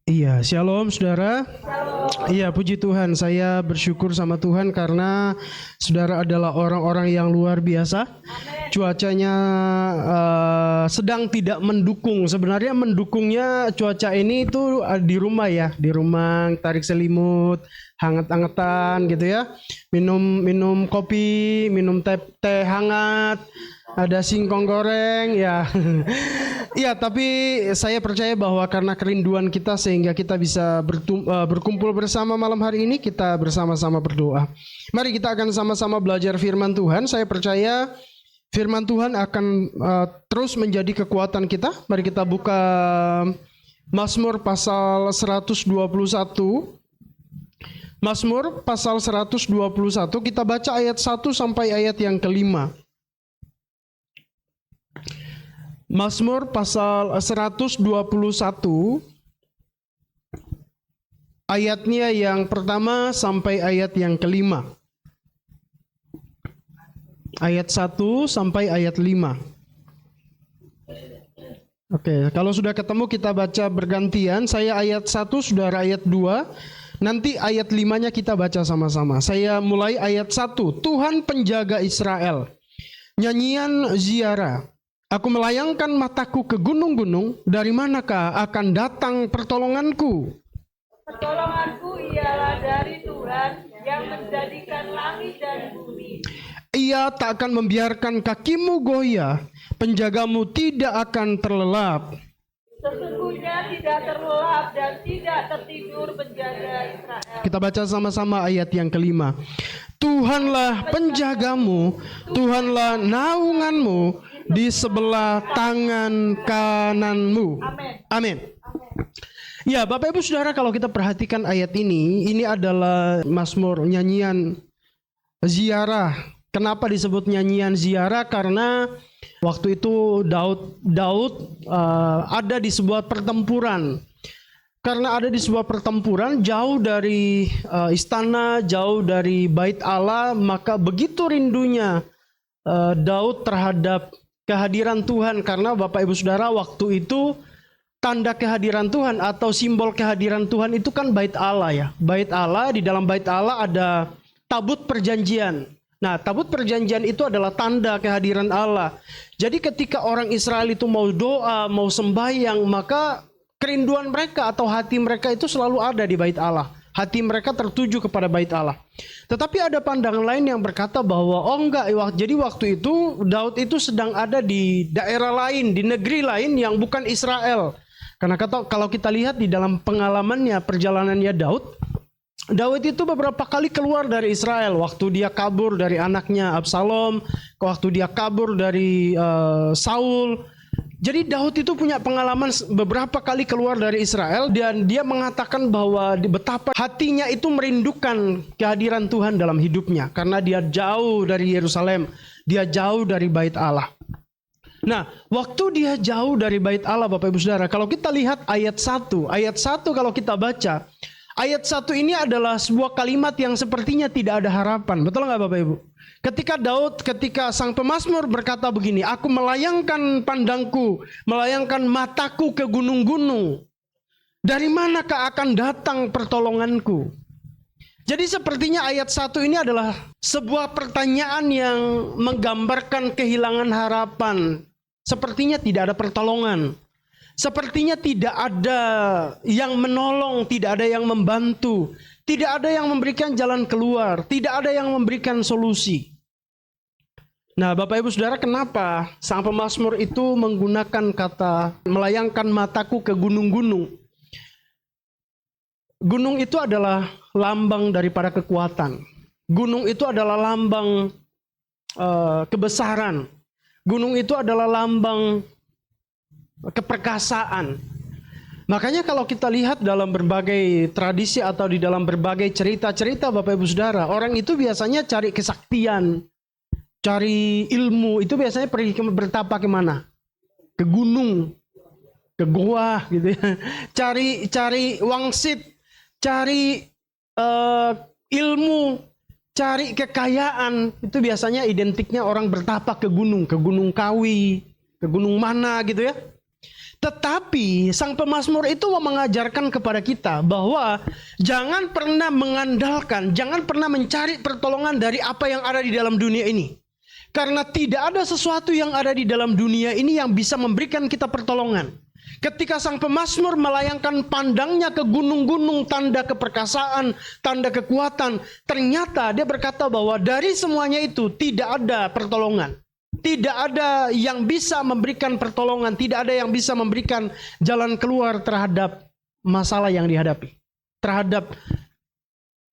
Iya, shalom saudara. Iya, puji Tuhan. Saya bersyukur sama Tuhan karena saudara adalah orang-orang yang luar biasa. Cuacanya sedang tidak mendukung. Sebenarnya mendukungnya cuaca ini itu di rumah ya, di rumah tarik selimut, hangat-hangatan gitu ya. Minum kopi, minum teh hangat. Ada singkong goreng ya. Iya, tapi saya percaya bahwa karena kerinduan kita sehingga kita bisa berkumpul bersama malam hari ini, kita bersama-sama berdoa. Mari kita akan sama-sama belajar firman Tuhan. Saya percaya firman Tuhan akan terus menjadi kekuatan kita. Mari kita buka Mazmur pasal 121. Mazmur pasal 121, kita baca ayat 1 sampai ayat yang kelima. Mazmur pasal 121 ayatnya yang pertama sampai ayat yang kelima. Ayat 1 sampai ayat 5. Oke, kalau sudah ketemu kita baca bergantian. Saya ayat 1, saudara ayat 2. Nanti ayat 5-nya kita baca sama-sama. Saya mulai ayat 1. Tuhan penjaga Israel. Nyanyian ziarah. Aku melayangkan mataku ke gunung-gunung, dari manakah akan datang pertolonganku? Pertolonganku ialah dari Tuhan yang menjadikan langit dan bumi. Ia tak akan membiarkan kakimu goyah, penjagamu tidak akan terlelap. Sesungguhnya tidak terlelap dan tidak tertidur penjaga Israel. Kita baca sama-sama ayat yang kelima. Tuhanlah penjagamu, Tuhanlah naunganmu di sebelah tangan kananmu. Amin. Ya, Bapak Ibu Saudara, kalau kita perhatikan ayat ini adalah Mazmur nyanyian ziarah. Kenapa disebut nyanyian ziarah? Karena waktu itu Daud ada di sebuah pertempuran. Karena ada di sebuah pertempuran jauh dari istana, jauh dari bait Allah, maka begitu rindunya Daud terhadap kehadiran Tuhan. Karena Bapak Ibu Saudara, waktu itu tanda kehadiran Tuhan atau simbol kehadiran Tuhan itu kan bait Allah ya. Bait Allah, di dalam bait Allah ada tabut perjanjian. Nah, tabut perjanjian itu adalah tanda kehadiran Allah. Jadi ketika orang Israel itu mau doa, mau sembahyang, maka kerinduan mereka atau hati mereka itu selalu ada di bait Allah. Hati mereka tertuju kepada bait Allah. Tetapi ada pandangan lain yang berkata bahwa enggak, jadi waktu itu Daud itu sedang ada di daerah lain, di negeri lain yang bukan Israel. Karena kalau kita lihat di dalam pengalamannya, perjalanannya Daud itu beberapa kali keluar dari Israel. Waktu dia kabur dari anaknya Absalom, waktu dia kabur dari Saul. Jadi Daud itu punya pengalaman beberapa kali keluar dari Israel, dan dia mengatakan bahwa betapa hatinya itu merindukan kehadiran Tuhan dalam hidupnya karena dia jauh dari Yerusalem, dia jauh dari bait Allah. Nah, waktu dia jauh dari bait Allah, Bapak Ibu Saudara, kalau kita lihat ayat 1 kalau kita baca, ayat 1 ini adalah sebuah kalimat yang sepertinya tidak ada harapan. Betul nggak Bapak Ibu? Ketika sang pemazmur berkata begini, aku melayangkan pandangku, melayangkan mataku ke gunung-gunung. Dari manakah akan datang pertolonganku? Jadi sepertinya ayat 1 ini adalah sebuah pertanyaan yang menggambarkan kehilangan harapan. Sepertinya tidak ada pertolongan. Sepertinya tidak ada yang menolong, tidak ada yang membantu, tidak ada yang memberikan jalan keluar, tidak ada yang memberikan solusi. Nah, Bapak Ibu Saudara, kenapa sang pemazmur itu menggunakan kata melayangkan mataku ke gunung-gunung? Gunung itu adalah lambang daripada kekuatan. Gunung itu adalah lambang kebesaran. Gunung itu adalah lambang keperkasaan. Makanya kalau kita lihat dalam berbagai tradisi atau di dalam berbagai cerita-cerita Bapak Ibu Saudara, orang itu biasanya cari kesaktian, cari ilmu, itu biasanya pergi bertapa kemana? Ke gunung, ke goa gitu ya. Cari wangsit, cari ilmu, cari kekayaan, itu biasanya identiknya orang bertapa ke Gunung Kawi, ke gunung mana gitu ya. Tetapi sang pemazmur itu mengajarkan kepada kita bahwa jangan pernah mengandalkan, jangan pernah mencari pertolongan dari apa yang ada di dalam dunia ini. Karena tidak ada sesuatu yang ada di dalam dunia ini yang bisa memberikan kita pertolongan. Ketika sang pemazmur melayangkan pandangnya ke gunung-gunung, tanda keperkasaan, tanda kekuatan, ternyata dia berkata bahwa dari semuanya itu tidak ada pertolongan. Tidak ada yang bisa memberikan pertolongan, tidak ada yang bisa memberikan jalan keluar terhadap masalah yang dihadapi, terhadap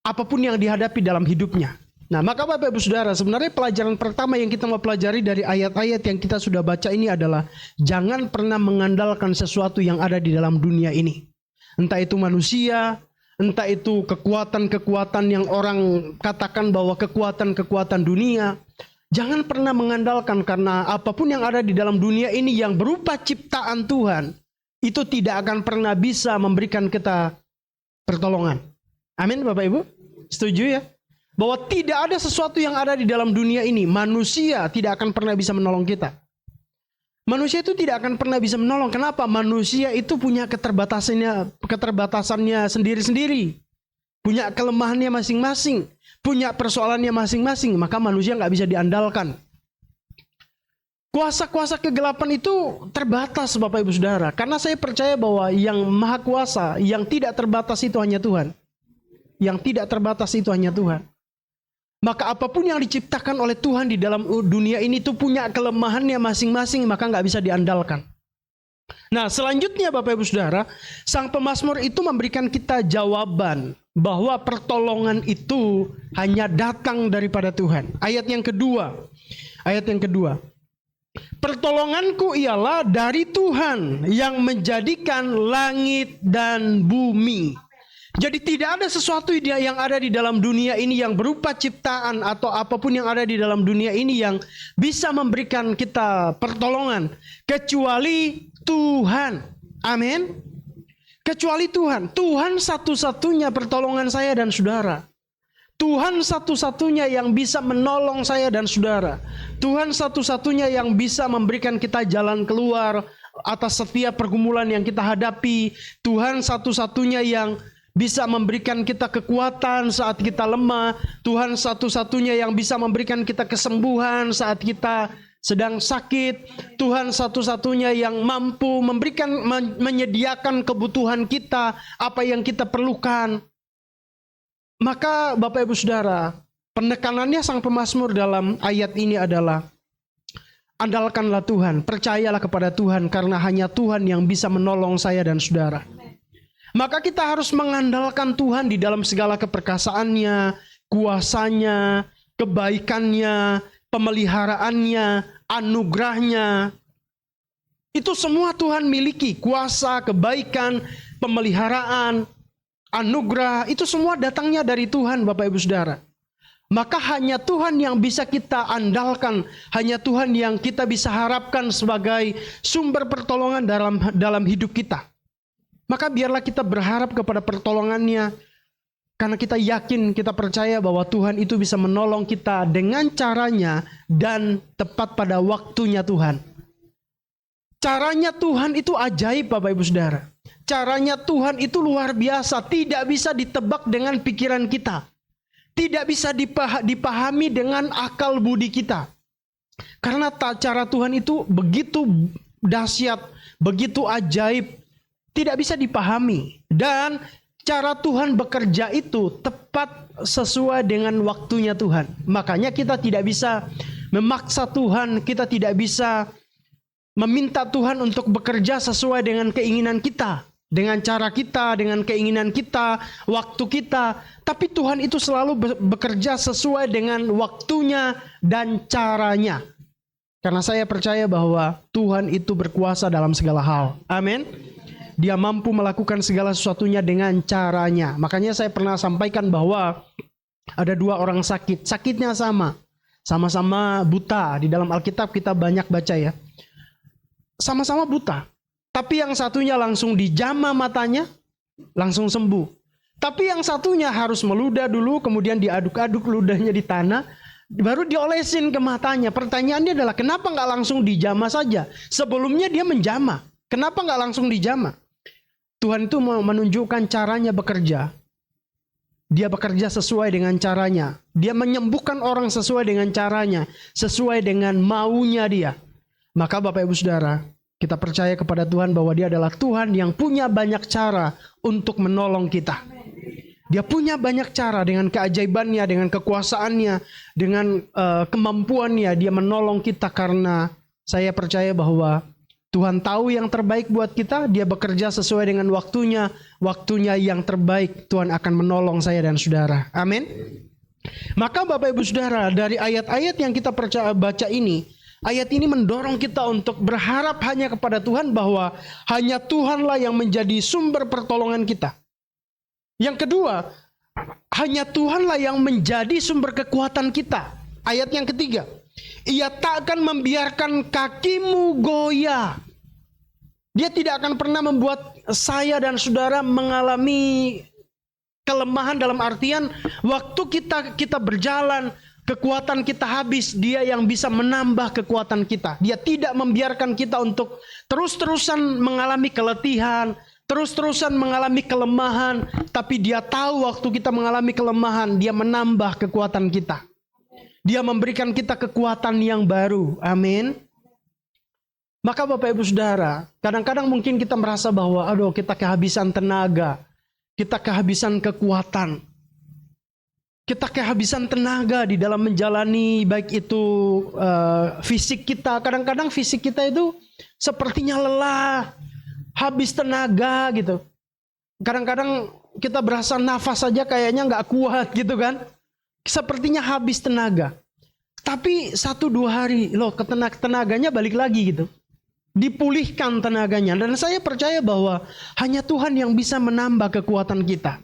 apapun yang dihadapi dalam hidupnya. Nah, maka Bapak Ibu Saudara, sebenarnya pelajaran pertama yang kita mau pelajari dari ayat-ayat yang kita sudah baca ini adalah jangan pernah mengandalkan sesuatu yang ada di dalam dunia ini. Entah itu manusia, entah itu kekuatan-kekuatan yang orang katakan bahwa kekuatan-kekuatan dunia. Jangan pernah mengandalkan, karena apapun yang ada di dalam dunia ini yang berupa ciptaan Tuhan, itu tidak akan pernah bisa memberikan kita pertolongan. Amin Bapak Ibu? Setuju ya? Bahwa tidak ada sesuatu yang ada di dalam dunia ini, manusia tidak akan pernah bisa menolong kita. Manusia itu tidak akan pernah bisa menolong. Kenapa? Manusia itu punya keterbatasannya sendiri-sendiri. Punya kelemahannya masing-masing. Punya persoalannya masing-masing, maka manusia nggak bisa diandalkan. Kuasa-kuasa kegelapan itu terbatas Bapak Ibu Saudara. Karena saya percaya bahwa yang maha kuasa, yang tidak terbatas itu hanya Tuhan. Yang tidak terbatas itu hanya Tuhan. Maka apapun yang diciptakan oleh Tuhan di dalam dunia ini itu punya kelemahannya masing-masing, maka nggak bisa diandalkan. Nah, selanjutnya Bapak Ibu Saudara, sang pemazmur itu memberikan kita jawaban bahwa pertolongan itu hanya datang daripada Tuhan. Ayat yang kedua. Pertolonganku ialah dari Tuhan yang menjadikan langit dan bumi. Jadi tidak ada sesuatu yang ada di dalam dunia ini yang berupa ciptaan atau apapun yang ada di dalam dunia ini yang bisa memberikan kita pertolongan kecuali Tuhan. Amin. Kecuali Tuhan. Tuhan satu-satunya pertolongan saya dan saudara. Tuhan satu-satunya yang bisa menolong saya dan saudara. Tuhan satu-satunya yang bisa memberikan kita jalan keluar atas setiap pergumulan yang kita hadapi. Tuhan satu-satunya yang bisa memberikan kita kekuatan saat kita lemah. Tuhan satu-satunya yang bisa memberikan kita kesembuhan saat kita sedang sakit. Tuhan satu-satunya yang mampu menyediakan kebutuhan kita, apa yang kita perlukan. Maka Bapak Ibu Saudara, penekanannya sang pemazmur dalam ayat ini adalah andalkanlah Tuhan, percayalah kepada Tuhan, karena hanya Tuhan yang bisa menolong saya dan saudara. Maka kita harus mengandalkan Tuhan di dalam segala keperkasaannya, kuasanya, kebaikannya, pemeliharaannya, anugerahnya. Itu semua Tuhan miliki. Kuasa, kebaikan, pemeliharaan, anugerah. Itu semua datangnya dari Tuhan Bapak Ibu Saudara. Maka hanya Tuhan yang bisa kita andalkan. Hanya Tuhan yang kita bisa harapkan sebagai sumber pertolongan dalam hidup kita. Maka biarlah kita berharap kepada pertolongannya. Karena kita yakin, kita percaya bahwa Tuhan itu bisa menolong kita dengan caranya dan tepat pada waktunya Tuhan. Caranya Tuhan itu ajaib Bapak Ibu Saudara. Caranya Tuhan itu luar biasa. Tidak bisa ditebak dengan pikiran kita. Tidak bisa dipahami dengan akal budi kita. Karena cara Tuhan itu begitu dahsyat, begitu ajaib. Tidak bisa dipahami. Dan cara Tuhan bekerja itu tepat sesuai dengan waktunya Tuhan. Makanya kita tidak bisa memaksa Tuhan. Kita tidak bisa meminta Tuhan untuk bekerja sesuai dengan keinginan kita. Dengan cara kita, dengan keinginan kita, waktu kita. Tapi Tuhan itu selalu bekerja sesuai dengan waktunya dan caranya. Karena saya percaya bahwa Tuhan itu berkuasa dalam segala hal. Amin. Dia mampu melakukan segala sesuatunya dengan caranya. Makanya saya pernah sampaikan bahwa ada dua orang sakit. Sakitnya sama. Sama-sama buta. Di dalam Alkitab kita banyak baca ya. Sama-sama buta. Tapi yang satunya langsung dijamah matanya, langsung sembuh. Tapi yang satunya harus meludah dulu, kemudian diaduk-aduk ludahnya di tanah, baru diolesin ke matanya. Pertanyaannya adalah kenapa nggak langsung dijamah saja? Sebelumnya dia menjamah. Kenapa nggak langsung dijamah? Tuhan itu mau menunjukkan caranya bekerja. Dia bekerja sesuai dengan caranya. Dia menyembuhkan orang sesuai dengan caranya, sesuai dengan maunya dia. Maka Bapak Ibu Saudara, kita percaya kepada Tuhan bahwa Dia adalah Tuhan yang punya banyak cara untuk menolong kita. Dia punya banyak cara dengan keajaibannya, dengan kekuasaannya, dengan kemampuannya. Dia menolong kita karena saya percaya bahwa Tuhan tahu yang terbaik buat kita. Dia bekerja sesuai dengan waktunya. Waktunya yang terbaik, Tuhan akan menolong saya dan saudara. Amin. Maka Bapak Ibu Saudara, dari ayat-ayat yang kita baca ini, ayat ini mendorong kita untuk berharap hanya kepada Tuhan, bahwa hanya Tuhanlah yang menjadi sumber pertolongan kita. Yang kedua, hanya Tuhanlah yang menjadi sumber kekuatan kita. Ayat yang ketiga, Ia tak akan membiarkan kakimu goyah. Dia tidak akan pernah membuat saya dan saudara mengalami kelemahan, dalam artian waktu kita berjalan, kekuatan kita habis, Dia yang bisa menambah kekuatan kita. Dia tidak membiarkan kita untuk terus-terusan mengalami keletihan, terus-terusan mengalami kelemahan, tapi Dia tahu waktu kita mengalami kelemahan, Dia menambah kekuatan kita. Dia memberikan kita kekuatan yang baru. Amin. Maka Bapak Ibu Saudara, kadang-kadang mungkin kita merasa bahwa aduh, kita kehabisan tenaga, kita kehabisan kekuatan, kita kehabisan tenaga di dalam menjalani baik itu fisik kita. Kadang-kadang fisik kita itu sepertinya lelah, habis tenaga gitu. Kadang-kadang kita berasa nafas saja kayaknya nggak kuat gitu kan. Sepertinya habis tenaga. Tapi 1-2 hari loh tenaganya balik lagi gitu. Dipulihkan tenaganya. Dan saya percaya bahwa hanya Tuhan yang bisa menambah kekuatan kita.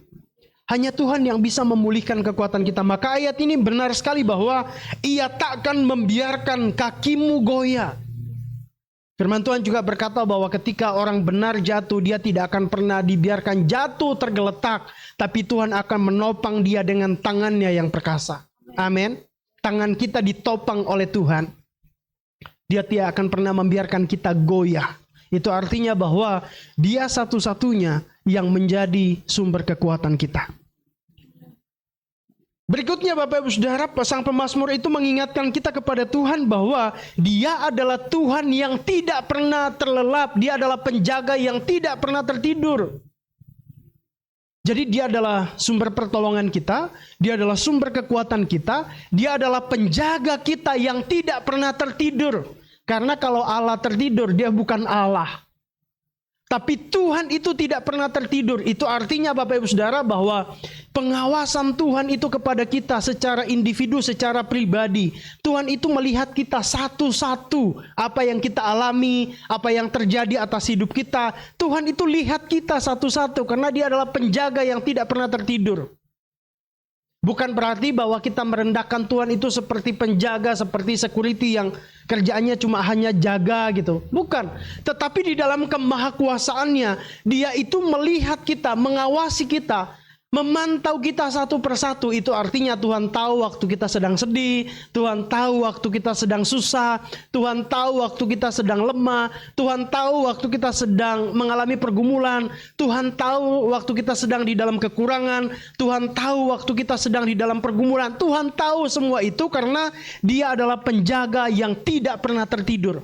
Hanya Tuhan yang bisa memulihkan kekuatan kita. Maka ayat ini benar sekali bahwa Ia tak akan membiarkan kakimu goyah. Firman Tuhan juga berkata bahwa ketika orang benar jatuh, dia tidak akan pernah dibiarkan jatuh tergeletak, tapi Tuhan akan menopang dia dengan tangannya yang perkasa. Amin. Tangan kita ditopang oleh Tuhan. Dia tidak akan pernah membiarkan kita goyah. Itu artinya bahwa Dia satu-satunya yang menjadi sumber kekuatan kita. Berikutnya Bapak Ibu Saudara, sang pemazmur itu mengingatkan kita kepada Tuhan bahwa Dia adalah Tuhan yang tidak pernah terlelap. Dia adalah penjaga yang tidak pernah tertidur. Jadi Dia adalah sumber pertolongan kita, Dia adalah sumber kekuatan kita, Dia adalah penjaga kita yang tidak pernah tertidur. Karena kalau Allah tertidur, Dia bukan Allah. Tapi Tuhan itu tidak pernah tertidur. Itu artinya Bapak Ibu Saudara bahwa pengawasan Tuhan itu kepada kita secara individu, secara pribadi. Tuhan itu melihat kita satu-satu. Apa yang kita alami, apa yang terjadi atas hidup kita. Tuhan itu lihat kita satu-satu karena Dia adalah penjaga yang tidak pernah tertidur. Bukan berarti bahwa kita merendahkan Tuhan itu seperti penjaga, seperti security yang kerjaannya cuma hanya jaga gitu. Bukan. Tetapi di dalam kemahakuasaannya, Dia itu melihat kita, mengawasi kita, memantau kita satu persatu. Itu artinya Tuhan tahu waktu kita sedang sedih, Tuhan tahu waktu kita sedang susah, Tuhan tahu waktu kita sedang lemah, Tuhan tahu waktu kita sedang mengalami pergumulan, Tuhan tahu waktu kita sedang di dalam kekurangan, Tuhan tahu waktu kita sedang di dalam pergumulan. Tuhan tahu semua itu karena Dia adalah penjaga yang tidak pernah tertidur.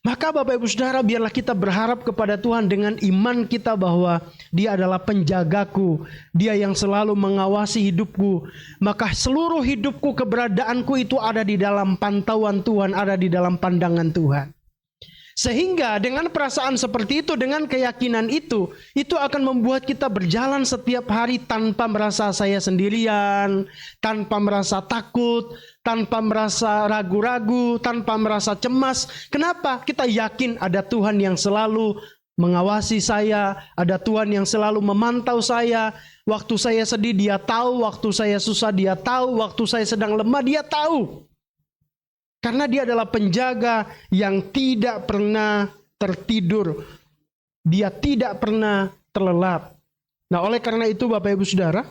Maka Bapak Ibu Saudara, biarlah kita berharap kepada Tuhan dengan iman kita bahwa Dia adalah penjagaku, Dia yang selalu mengawasi hidupku. Maka seluruh hidupku, keberadaanku itu ada di dalam pantauan Tuhan, ada di dalam pandangan Tuhan. Sehingga dengan perasaan seperti itu, dengan keyakinan itu akan membuat kita berjalan setiap hari tanpa merasa saya sendirian, tanpa merasa takut, tanpa merasa ragu-ragu, tanpa merasa cemas. Kenapa? Kita yakin ada Tuhan yang selalu mengawasi saya, ada Tuhan yang selalu memantau saya. Waktu saya sedih Dia tahu, waktu saya susah Dia tahu, waktu saya sedang lemah Dia tahu. Karena Dia adalah penjaga yang tidak pernah tertidur. Dia tidak pernah terlelap. Nah, oleh karena itu Bapak Ibu Saudara,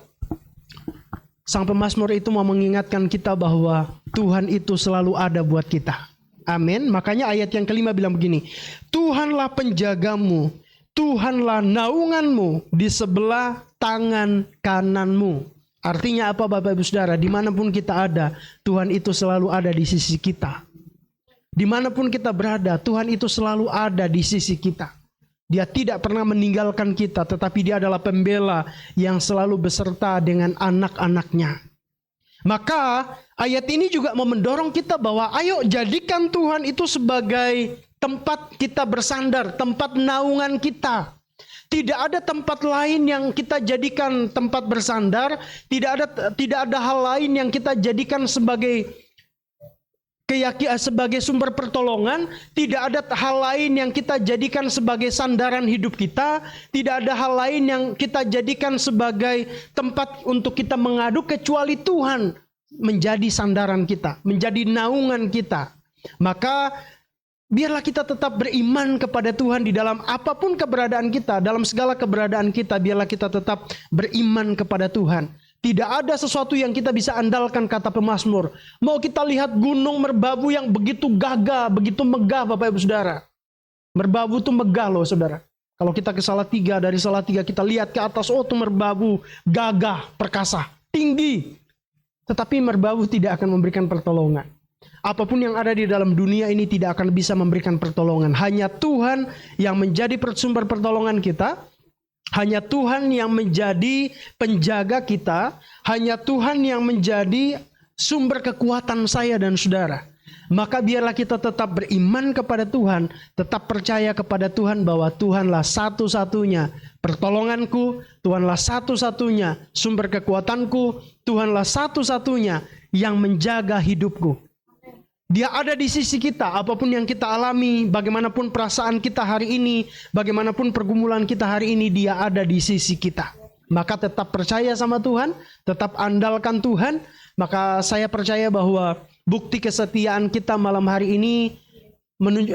sang pemazmur itu mau mengingatkan kita bahwa Tuhan itu selalu ada buat kita. Amin. Makanya ayat yang kelima bilang begini, Tuhanlah penjagamu, Tuhanlah naunganmu di sebelah tangan kananmu. Artinya apa Bapak Ibu Saudara? Dimanapun kita ada, Tuhan itu selalu ada di sisi kita. Dimanapun kita berada, Tuhan itu selalu ada di sisi kita. Dia tidak pernah meninggalkan kita, tetapi Dia adalah pembela yang selalu beserta dengan anak-anaknya. Maka ayat ini juga mau mendorong kita bahwa ayo jadikan Tuhan itu sebagai tempat kita bersandar, tempat naungan kita. Tidak ada tempat lain yang kita jadikan tempat bersandar, tidak ada hal lain yang kita jadikan sebagai sebagai sumber pertolongan, tidak ada hal lain yang kita jadikan sebagai sandaran hidup kita, tidak ada hal lain yang kita jadikan sebagai tempat untuk kita mengadu kecuali Tuhan menjadi sandaran kita, menjadi naungan kita. Maka biarlah kita tetap beriman kepada Tuhan di dalam apapun keberadaan kita, dalam segala keberadaan kita, biarlah kita tetap beriman kepada Tuhan. Tidak ada sesuatu yang kita bisa andalkan, kata pemazmur. Mau kita lihat gunung merbabu yang begitu gagah, begitu megah Bapak Ibu Saudara. Merbabu itu megah loh saudara. Kalau kita ke Salatiga, dari Salatiga kita lihat ke atas, oh itu merbabu gagah, perkasa, tinggi. Tetapi merbabu tidak akan memberikan pertolongan. Apapun yang ada di dalam dunia ini tidak akan bisa memberikan pertolongan. Hanya Tuhan yang menjadi sumber pertolongan kita. Hanya Tuhan yang menjadi penjaga kita. Hanya Tuhan yang menjadi sumber kekuatan saya dan saudara. Maka biarlah kita tetap beriman kepada Tuhan. Tetap percaya kepada Tuhan bahwa Tuhanlah satu-satunya pertolonganku. Tuhanlah satu-satunya sumber kekuatanku. Tuhanlah satu-satunya yang menjaga hidupku. Dia ada di sisi kita, apapun yang kita alami, bagaimanapun perasaan kita hari ini, bagaimanapun pergumulan kita hari ini, Dia ada di sisi kita. Maka tetap percaya sama Tuhan, tetap andalkan Tuhan. Maka saya percaya bahwa bukti kesetiaan kita malam hari ini,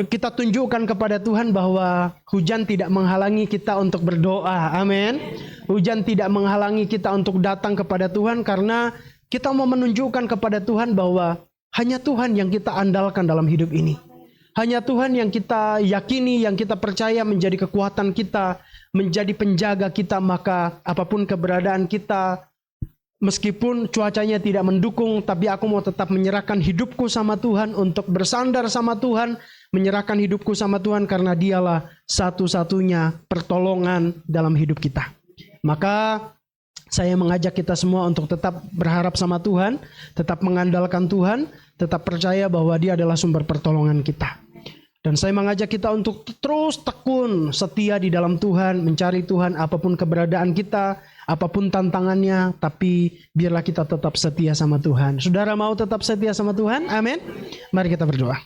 kita tunjukkan kepada Tuhan bahwa hujan tidak menghalangi kita untuk berdoa. Amin. Hujan tidak menghalangi kita untuk datang kepada Tuhan, karena kita mau menunjukkan kepada Tuhan bahwa hanya Tuhan yang kita andalkan dalam hidup ini. Hanya Tuhan yang kita yakini, yang kita percaya menjadi kekuatan kita, menjadi penjaga kita. Maka apapun keberadaan kita, meskipun cuacanya tidak mendukung, tapi aku mau tetap menyerahkan hidupku sama Tuhan, untuk bersandar sama Tuhan, menyerahkan hidupku sama Tuhan, karena Dialah satu-satunya pertolongan dalam hidup kita. Maka saya mengajak kita semua untuk tetap berharap sama Tuhan, tetap mengandalkan Tuhan, tetap percaya bahwa Dia adalah sumber pertolongan kita. Dan saya mengajak kita untuk terus tekun setia di dalam Tuhan, mencari Tuhan apapun keberadaan kita, apapun tantangannya, tapi biarlah kita tetap setia sama Tuhan. Saudara mau tetap setia sama Tuhan? Amin. Mari kita berdoa.